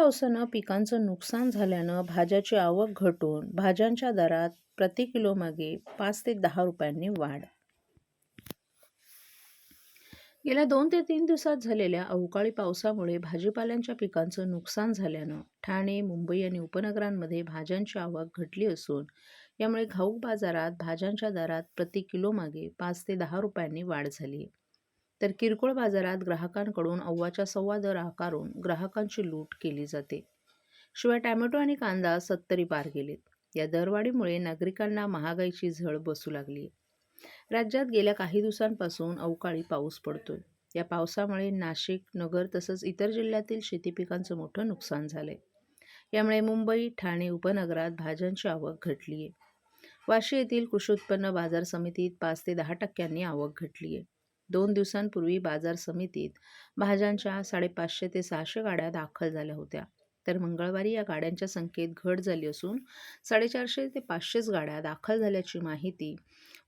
पावसानं पिकांचं नुकसान झाल्यानं भाज्याची आवक घटून भाज्यांच्या दरात प्रति किलो मागे 5 ते 10 रुपयांनी वाढ. गेल्या 2 ते 3 दिवसात झालेल्या अवकाळी पावसामुळे भाजीपाल्यांच्या पिकांचं नुकसान झाल्यानं ठाणे, मुंबई आणि उपनगरांमध्ये भाज्यांची आवक घटली असून यामुळे घाऊक बाजारात भाज्यांच्या दरात प्रति किलो मागे 5 ते 10 रुपयांनी वाढ झाली. तर किरकोळ बाजारात ग्राहकांकडून अव्वाच्या सव्वा दर आकारून ग्राहकांची लूट केली जाते. शिवाय टॅमॅटो आणि कांदा 70 पार गेलेत. या दरवाढीमुळे नागरिकांना महागाईची झळ बसू लागली. राज्यात गेल्या काही दिवसांपासून अवकाळी पाऊस पडतोय. या पावसामुळे नाशिक, नगर तसंच इतर जिल्ह्यातील शेती पिकांचं मोठं नुकसान झालंय. यामुळे मुंबई, ठाणे उपनगरात भाज्यांची आवक घटली आहे. वाशी येथील कृषी उत्पन्न बाजार समितीत 5 ते 10% आवक घटली आहे. 2 दिवसांपूर्वी बाजार समितीत भाज्यांच्या 550 ते 600 गाड्या दाखल झाल्या होत्या. तर मंगळवारी या गाड्यांच्या संख्येत घट झाली असून 450 ते 500 गाड्या दाखल झाल्याची माहिती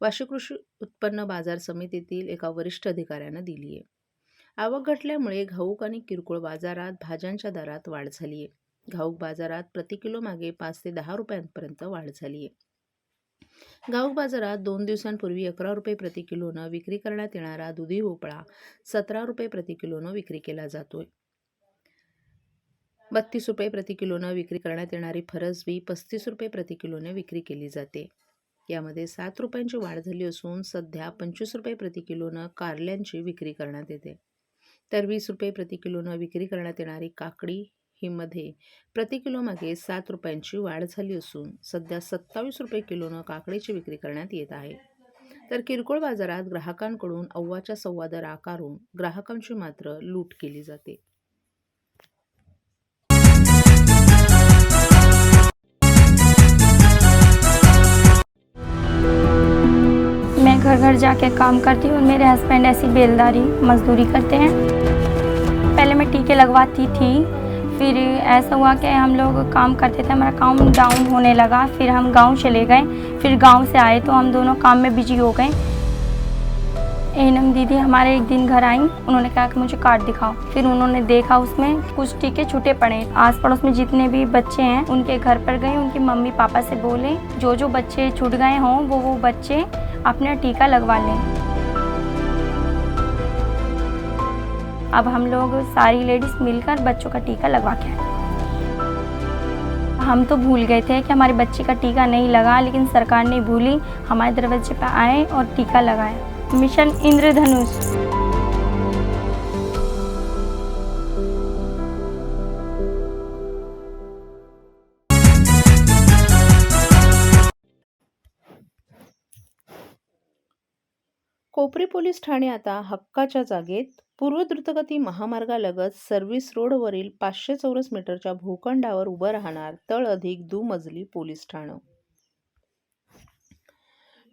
वाशी कृषी उत्पन्न बाजार समितीतील एका वरिष्ठ अधिकाऱ्यानं दिली आहे. आवक घटल्यामुळे घाऊक आणि किरकोळ बाजारात भाज्यांच्या दरात वाढ झाली आहे. घाऊक बाजारात प्रति किलो मागे 5 ते 10 रुपयांपर्यंत वाढ झाली आहे. घाऊक बाजारात 2 दिवसांपूर्वी 11 रुपये प्रति किलोनं विक्री करण्यात येणारा दुधी भोपळा 17 रुपये प्रति किलोनं विक्री केला जातोय. 32 रुपये प्रति किलोनं विक्री करण्यात येणारी फरसबी 35 रुपये प्रति किलोने विक्री केली जाते. यामध्ये 7 रुपयांची वाढ झाली असून सध्या 25 रुपये प्रति किलोनं कारल्यांची विक्री करण्यात येते. तर 20 रुपये प्रति किलोनं विक्री करण्यात येणारी काकडी ही मध्ये प्रति किलो मागे 7 रुपयांची वाढ झाली असून सध्या 27 रुपये किलोनं काकडीची विक्री करण्यात येत आहे. तर किरकोळ बाजारात ग्राहकांकडून अव्वाच्या सव्वा दर आकारून ग्राहकांची मात्र लूट केली जाते. मैं घर घर जाके काम करती हूँ और मेरे हस्बैंड ऐसी बेलदारी मजदूरी करते हैं। पहले मैं टीके लगवाती थी, फिर ऐसा हुआ कि हम लोग काम करते थे, हमारा काम डाउन होने लगा, फिर हम गांव चले गए। फिर गांव से आए तो हम दोनों काम में बिजी हो गए। एनम दीदी हमारे एक दिन घर आई, उन्होंने कहा कि मुझे कार्ड दिखाओ। फिर उन्होंने देखा उसमें कुछ टीके छूटे पड़े। आस पड़ोस में जितने भी बच्चे हैं उनके घर पर गए, उनके मम्मी पापा से बोले जो जो बच्चे छूट गए हों वो बच्चे अपना टीका लगवा लें। अब हम लोग सारी लेडीज मिलकर बच्चों का टीका लगवा के आए। हम तो भूल गए थे कि हमारी बच्ची का टीका नहीं लगा, लेकिन सरकार नहीं भूली, हमारे दरवाजे पर आए और टीका लगाया। मिशन इंद्रधनुष। कोपरी पोलीस ठाणे आता हक्काच्या जागेत. पूर्व द्रुतगती महामार्गालगत सर्व्हिस रोडवरील 500 चौरस मीटरच्या भूखंडावर उभं राहणार तळ अधिक दुमजली पोलीस ठाणं.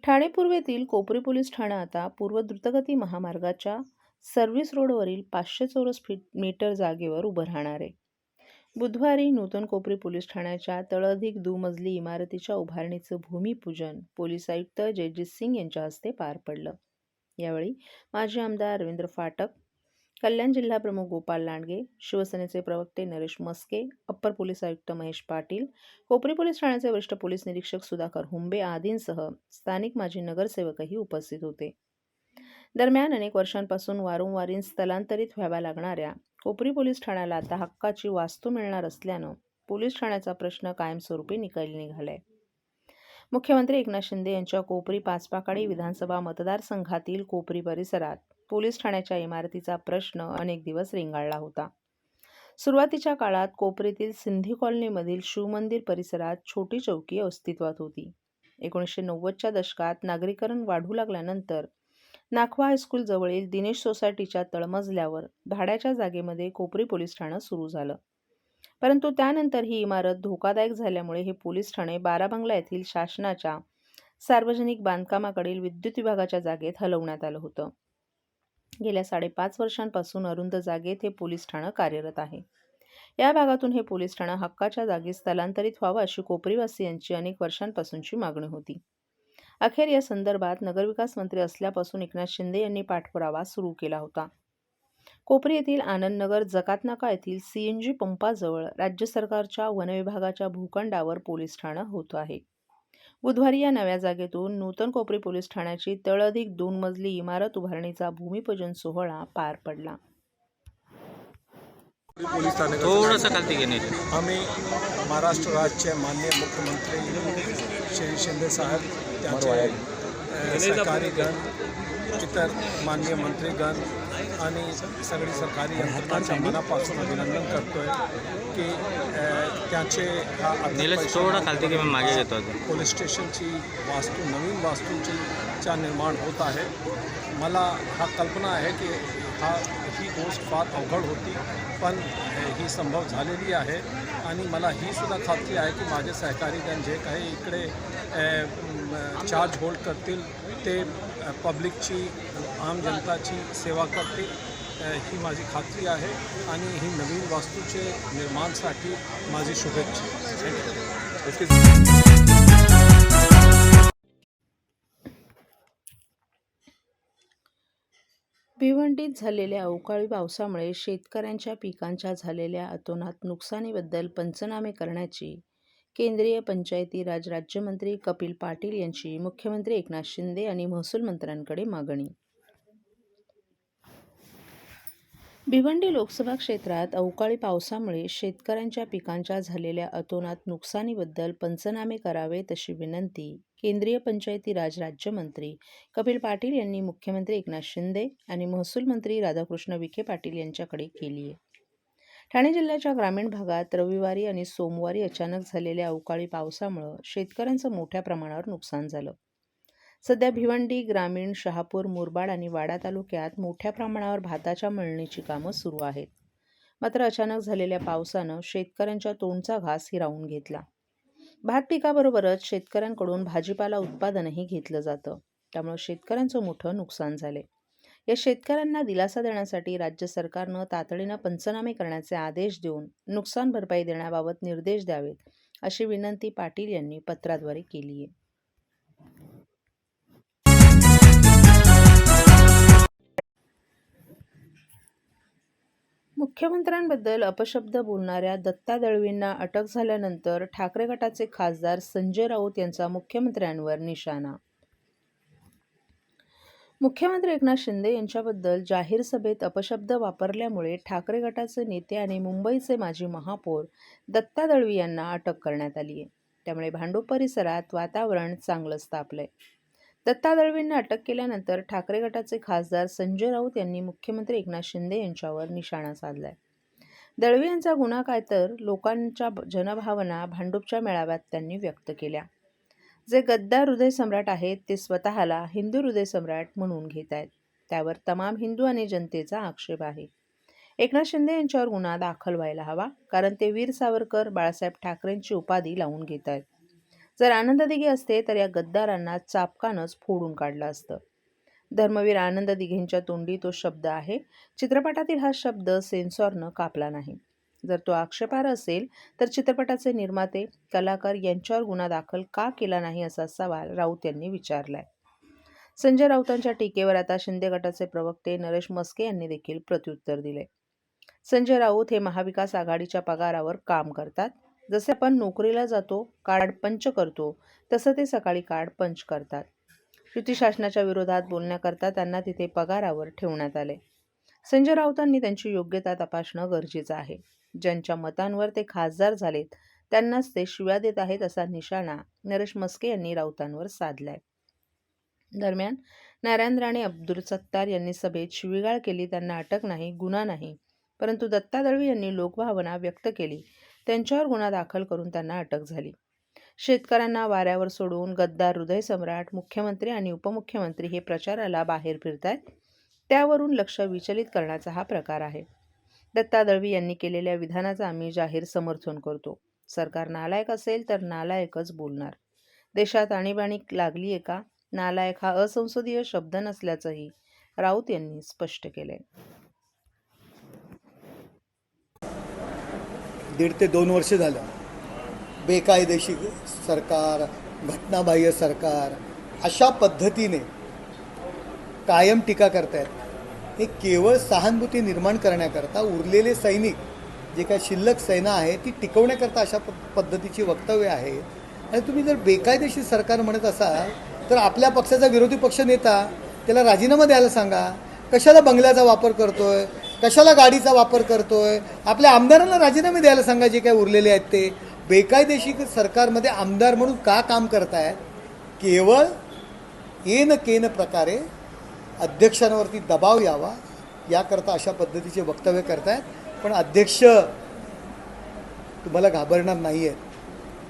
ठाणे पूर्वेतील कोपरी पोलीस ठाणं आता पूर्व द्रुतगती महामार्गाच्या सर्व्हिस रोडवरील 500 चौरस मीटर जागेवर उभं राहणार आहे. बुधवारी नूतन कोपरी पोलीस ठाण्याच्या तळअधिक दुमजली इमारतीच्या उभारणीचं भूमिपूजन पोलीस आयुक्त जयजित सिंग यांच्या हस्ते पार पडलं. यावेळी माजी आमदार रवींद्र फाटक, कल्याण जिल्हा प्रमुख गोपाल लांडगे, शिवसेनेचे प्रवक्ते नरेश मस्के, अप्पर पोलीस आयुक्त महेश पाटील, कोपरी पोलीस ठाण्याचे वरिष्ठ पोलीस निरीक्षक सुधाकर हुंबे आदींसह स्थानिक माजी नगरसेवकही उपस्थित होते. दरम्यान अनेक वर्षांपासून वारंवार स्थलांतरित व्हाव्या लागणाऱ्या कोपरी पोलीस ठाण्याला आता हक्काची वास्तू मिळणार असल्यानं पोलीस ठाण्याचा प्रश्न कायमस्वरूपी निकाली निघालाय. मुख्यमंत्री एकनाथ शिंदे यांच्या कोपरी पाचपाकाडी विधानसभा मतदारसंघातील कोपरी परिसरात पोलीस ठाण्याच्या इमारतीचा प्रश्न अनेक दिवस रेंगाळला होता. सुरुवातीच्या काळात कोपरीतील सिंधी कॉलनीमधील शिवमंदिर परिसरात छोटी चौकी अस्तित्वात होती. 1990च्या दशकात नागरीकरण वाढू लागल्यानंतर नाखवा हायस्कूल जवळील दिनेश सोसायटीच्या तळमजल्यावर भाड्याच्या जागेमध्ये कोपरी पोलीस ठाणं सुरू झालं. परंतु त्यानंतर ही इमारत धोकादायक झाल्यामुळे हे पोलीस ठाणे बाराबंगला येथील शासनाच्या सार्वजनिक बांधकामाकडील विद्युत विभागाच्या जागेत हलवण्यात आलं होतं. गेल्या 5.5 वर्षांपासून अरुंद जागेत हे पोलीस ठाणं कार्यरत आहे. या भागातून हे पोलीस ठाणं हक्काच्या जागी स्थलांतरित व्हावं अशी कोपरीवासियांची अनेक वर्षांपासूनची मागणी होती. अखेर या संदर्भात नगरविकास मंत्री असल्यापासून एकनाथ शिंदे यांनी पाठपुरावा सुरू केला होता. कोपरी येथील आनंदनगर जकातनाका येथील CNG पंपाजवळ राज्य सरकारच्या वनविभागाच्या भूखंडावर पोलीस ठाणं होत आहे. बुधवारी या नव्या जागेतून नूतन कोपरी पोलीस ठाण्याची तळअधिक 2 मजली इमारत उभारणीचा भूमिपूजन सोहळा पार पडला. पोलीस ठाणे थोडंसं खालती घेण्याचे आम्ही महाराष्ट्र राज्याचे माननीय मुख्यमंत्री श्री शिंदे साहेब, त्यांचे सहकारीगण, इतर माननीय मंत्रीगण आणि सगळी सरकारी यंत्रणाच्या मनापासून अभिनंदन करतोय की त्यांचे हा नीलेश थोडं खालती घेऊन मागे घेतो आता. पोलीस स्टेशनची नवीन वास्तूंची निर्माण होत आहे. मला कल्पना आहे की ही गोष्ट फार अवघड होती, पण ही संभव झालेली आहे आणि मला ही सुद्धा खात्री आहे की माझे सहकारीगण जे काही इकडे चार्ज होल्ड करतील ते पब्लिकची, आम जनताची सेवा करतील, ही माझी खात्री आहे आणि ही नवीन वास्तूचे निर्माणासाठी माझी शुभेच्छा. भिवंडीत झालेल्या अवकाळी पावसामुळे शेतकऱ्यांच्या पिकांच्या झालेल्या अतोनात नुकसानीबद्दल पंचनामे करण्याची केंद्रीय पंचायती राज राज्यमंत्री कपिल पाटील यांची मुख्यमंत्री एकनाथ शिंदे आणि महसूल मंत्र्यांकडे मागणी. भिवंडी लोकसभा क्षेत्रात अवकाळी पावसामुळे शेतकऱ्यांच्या पिकांच्या झालेल्या अतोनात नुकसानीबद्दल पंचनामे करावेत अशी विनंती केंद्रीय पंचायती राज राज्यमंत्री कपिल पाटील यांनी मुख्यमंत्री एकनाथ शिंदे आणि महसूल मंत्री राधाकृष्ण विखे पाटील यांच्याकडे केली आहे. ठाणे जिल्ह्याच्या ग्रामीण भागात रविवारी आणि सोमवारी अचानक झालेल्या अवकाळी पावसामुळे शेतकऱ्यांचं मोठ्या प्रमाणावर नुकसान झालं. सध्या भिवंडी, ग्रामीण, शहापूर, मुरबाड आणि वाडा तालुक्यात मोठ्या प्रमाणावर भाताच्या मळणीची कामं सुरू आहेत. मात्र अचानक झालेल्या पावसानं शेतकऱ्यांच्या तोंडचा घास हिरावून घेतला. भात पिकाबरोबरच शेतकऱ्यांकडून भाजीपाला उत्पादनही घेतलं जातं, त्यामुळे शेतकऱ्यांचं मोठं नुकसान झाले. या शेतकऱ्यांना दिलासा देण्यासाठी राज्य सरकारनं तातडीनं पंचनामे करण्याचे आदेश देऊन नुकसान भरपाई देण्याबाबत निर्देश द्यावेत, अशी विनंती पाटील यांनी पत्राद्वारे केली आहे. मुख्यमंत्र्यांबद्दल अपशब्द बोलणाऱ्या दत्ता दळवींना अटक झाल्यानंतर ठाकरे गटाचे खासदार संजय राऊत यांचा मुख्यमंत्र्यांवर निशाणा. मुख्यमंत्री एकनाथ शिंदे यांच्याबद्दल जाहीर सभेत अपशब्द वापरल्यामुळे ठाकरे गटाचे नेते आणि मुंबईचे माजी महापौर दत्ता दळवी यांना अटक करण्यात आली आहे. त्यामुळे भांडूप परिसरात वातावरण चांगलंच तापलंय. दत्ता दळवींना अटक केल्यानंतर ठाकरे गटाचे खासदार संजय राऊत यांनी मुख्यमंत्री एकनाथ शिंदे यांच्यावर निशाणा साधलाय. दळवी यांचा गुन्हा काय तर लोकांच्या जनभावना भांडूपच्या मेळाव्यात त्यांनी व्यक्त केल्या. जे गद्दार हृदय सम्राट आहेत ते स्वतःला हिंदू हृदय सम्राट म्हणून घेत आहेत. त्यावर तमाम हिंदू आणि जनतेचा आक्षेप आहे. एकनाथ शिंदे यांच्यावर गुन्हा दाखल व्हायला हवा, कारण ते वीर सावरकर, बाळासाहेब ठाकरेंची उपाधी लावून घेत आहेत. जर आनंद दिघे असते तर या गद्दारांना चापकानच फोडून काढलं असतं. धर्मवीर आनंद दिघेंच्या तोंडी तो शब्द आहे. चित्रपटातील हा शब्द सेन्सॉरनं कापला नाही. जर तो आक्षेपार्ह असेल तर चित्रपटाचे निर्माते, कलाकार यांच्यावर गुन्हा दाखल का केला नाही, असा सवाल राऊत यांनी विचारलाय. संजय राऊतांच्या टीकेवर आता शिंदे गटाचे प्रवक्ते नरेश मस्के यांनी देखील प्रत्युत्तर दिले. संजय राऊत हे महाविकास आघाडीच्या पगारावर काम करतात. जसे आपण नोकरीला जातो, कार्ड पंच करतो, तसं ते सकाळी कार्ड पंच करतात. युती शासनाच्या विरोधात बोलण्याकरता त्यांना तिथे पगारावर ठेवण्यात आले. संजय राऊतांनी त्यांची योग्यता तपासणं गरजेचं आहे. ज्यांच्या मतांवर ते खासदार झालेत त्यांनाच ते शिव्या देत आहेत, असा निशाणा नरेश मस्के यांनी राऊतांवर साधलाय. दरम्यान नारायण राणे, अब्दुल सत्तार यांनी सभेत शिवीगाळ केली, त्यांना अटक नाही, गुन्हा नाही. परंतु दत्ता दळवी यांनी लोकभावना व्यक्त केली, त्यांच्यावर गुन्हा दाखल करून त्यांना अटक झाली. शेतकऱ्यांना वाऱ्यावर सोडून गद्दार हृदय सम्राट मुख्यमंत्री आणि उपमुख्यमंत्री हे प्रचाराला बाहेर फिरतायत. त्यावरून लक्ष विचलित करण्याचा हा प्रकार आहे. दत्ता दळवी यांनी केलेल्या विधानाचं आम्ही जाहीर समर्थन करतो. सरकार नालायक असेल तर नालायकच बोलणार. देशात आणीबाणी लागलीये का? नालायक हा असंसदीय शब्द नसल्याचंही राऊत यांनी स्पष्ट केलंय. 1.5 ते 2 वर्ष झालं बेकायदेशीर सरकार, घटनाबाह्य सरकार अशा पद्धतीने कायम टीका करतायत. हे केवळ सहानुभूती निर्माण करण्याकरता उरलेले सैनिक जे काही शिल्लक सेना आहे ती टिकवण्याकरता अशा पद्धतीची वक्तव्य आहेत. आणि तुम्ही जर बेकायदेशीर सरकार म्हणत असाल तर आपल्या पक्षाचा विरोधी पक्षनेता त्याला राजीनामा द्यायला सांगा. कशाला बंगल्याचा वापर करतोय, कशाला गाडीचा वापर करतोय, आपल्या आमदारांना राजीनामे द्यायला सांगा जे काही उरलेले आहेत ते. बेकायदेशीर सरकारमध्ये आमदार म्हणून का काम करतायत? केवळ येन केन प्रकारे अध्यक्षांवरती दबाव यावा याकरता अशा पद्धतीचे वक्तव्य करतायत. पण अध्यक्ष तुम्हाला घाबरणार नाही आहेत,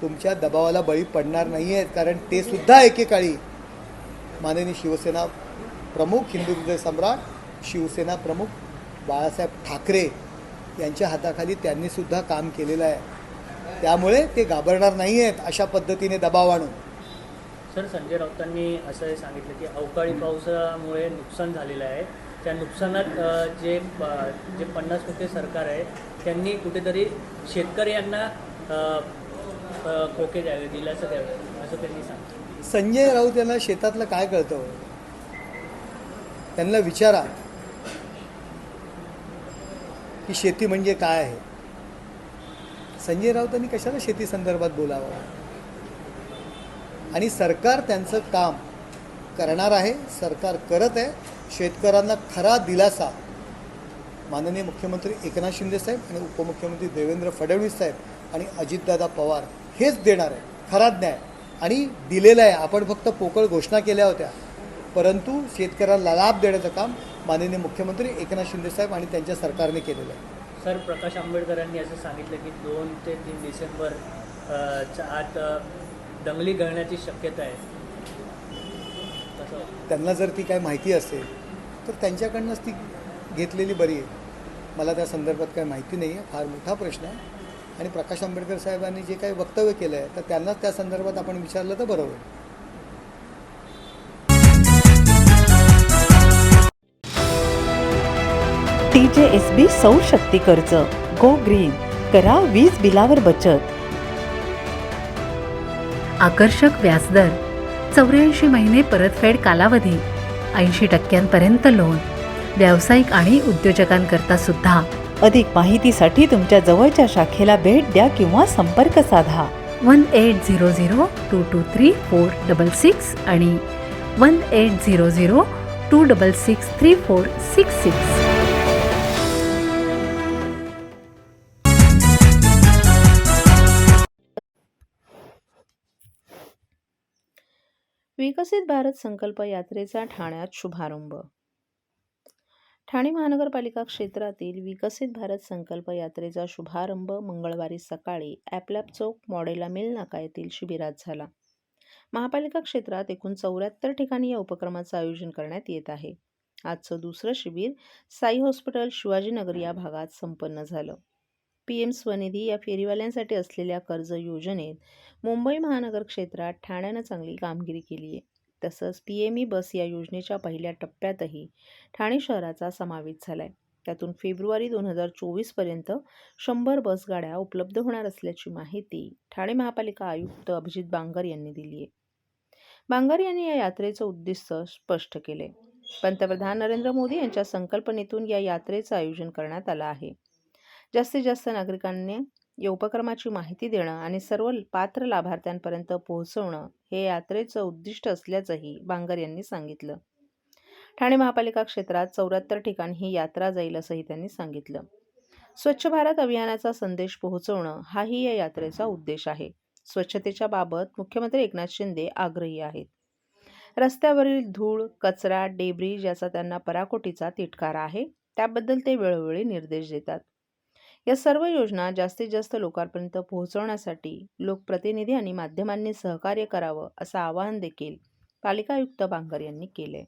तुमच्या दबावाला बळी पडणार नाही आहेत. कारण ते सुद्धा एकेकाळी माननीय शिवसेना प्रमुख, हिंदू हृदय सम्राट, शिवसेना प्रमुख बाळासाहेब ठाकरे यांच्या हाताखाली त्यांनीसुद्धा काम केलेलं आहे. त्यामुळे ते घाबरणार नाही आहेत अशा पद्धतीने दबाव आणून. सर, संजय राऊतांनी असं सांगितलं की अवकाळी पावसामुळे नुकसान झालेलं आहे. त्या नुकसानात जे 50% सरकार आहे त्यांनी कुठेतरी शेतकऱ्यांना खोके द्यावे, दिलासा द्यावे असं त्यांनी सांगितलं. संजय राऊत यांना शेतातलं काय कळतं? त्यांना विचारा की शेती म्हणजे काय आहे. संजय राऊतांनी कशाला शेती संदर्भात बोलावं? आणि सरकार त्यांचं काम करणार आहे, सरकार करत आहे. शेतकऱ्यांना खरा दिलासा माननीय मुख्यमंत्री एकनाथ शिंदे साहेब आणि उपमुख्यमंत्री देवेंद्र फडणवीस साहेब आणि अजितदादा पवार हेच देणार आहे खरा न्याय. आणि दिलेला आहे. आपण फक्त पोकळ घोषणा केल्या होत्या, परंतु शेतकऱ्याला लाभ देण्याचं काम माननीय मुख्यमंत्री एकनाथ शिंदे साहेब आणि त्यांच्या सरकारने केलेलं आहे. सर, प्रकाश आंबेडकरांनी असं सांगितलं की 2 ते 3 डिसेंबर च्या आत दंगली घडण्याची शक्यता आहे. त्यांना जर ती काय माहिती असेल तर त्यांच्याकडनंच ती घेतलेली बरी आहे. मला त्या संदर्भात काही माहिती नाही आहे. फार मोठा प्रश्न आहे. आणि प्रकाश आंबेडकर साहेबांनी जे काही वक्तव्य केलं आहे तर त्यांनाच त्या संदर्भात आपण विचारलं तर बरं होईल. TJSB सौर शक्ती कर्ज. Go green. करा वीज बिलावर बचत. आकर्षक व्याजदर, 84 महिने परतफेड कालावधी, 80% लोन. व्यावसायिक आणि उद्योजकांकरता सुद्धा. अधिक माहितीसाठी तुमच्या जवळच्या शाखेला भेट द्या किंवा संपर्क साधा. 1800-223-466 आणि 1800-266-3466. विकसित भारत संकल्प यात्रेचा ठाण्यात शुभारंभ. ठाणे महानगरपालिका क्षेत्रातील विकसित भारत संकल्प यात्रेचा शुभारंभ मंगळवारी सकाळी ॲपलॅब चौक मॉडेला मिल नाका येथील शिबिरात झाला. महापालिका क्षेत्रात एकूण 74 ठिकाणी या उपक्रमाचं आयोजन करण्यात येत आहे. आजचं दुसरं शिबिर साई हॉस्पिटल शिवाजीनगर या भागात संपन्न झालं. PM स्वनिधी या फेरीवाल्यांसाठी असलेल्या कर्ज योजनेत मुंबई महानगर क्षेत्रात ठाण्यानं चांगली कामगिरी केली आहे. तसंच PME बस या योजनेच्या पहिल्या टप्प्यातही ठाणे शहराचा समावेश झाला आहे. त्यातून फेब्रुवारी 2024 100 बसगाड्या उपलब्ध होणार असल्याची माहिती ठाणे महापालिका आयुक्त अभिजित बांगर यांनी दिली आहे. बांगर यांनी या यात्रेचं उद्दिष्ट स्पष्ट केले. पंतप्रधान नरेंद्र मोदी यांच्या संकल्पनेतून या यात्रेचं आयोजन करण्यात आलं आहे. जास्तीत जास्त नागरिकांनी या उपक्रमाची माहिती देणं आणि सर्व पात्र लाभार्थ्यांपर्यंत पोहोचवणं हे यात्रेचं उद्दिष्ट असल्याचंही बांगर यांनी सांगितलं. ठाणे महापालिका क्षेत्रात 74 ठिकाणी ही यात्रा जाईल असंही त्यांनी सांगितलं. स्वच्छ भारत अभियानाचा संदेश पोहोचवणं हाही या यात्रेचा उद्देश आहे. स्वच्छतेच्या बाबत मुख्यमंत्री एकनाथ शिंदे आग्रही आहेत. रस्त्यावरील धूळ, कचरा, डेब्रिज याचा त्यांना पराकोटीचा तिटकारा आहे. त्याबद्दल ते वेळोवेळी निर्देश देतात. या सर्व योजना जास्तीत जास्त लोकांपर्यंत पोहोचवण्यासाठी लोकप्रतिनिधी आणि माध्यमांनी सहकार्य करावं असं आवाहन देखील पालिका आयुक्त बांगर यांनी केले.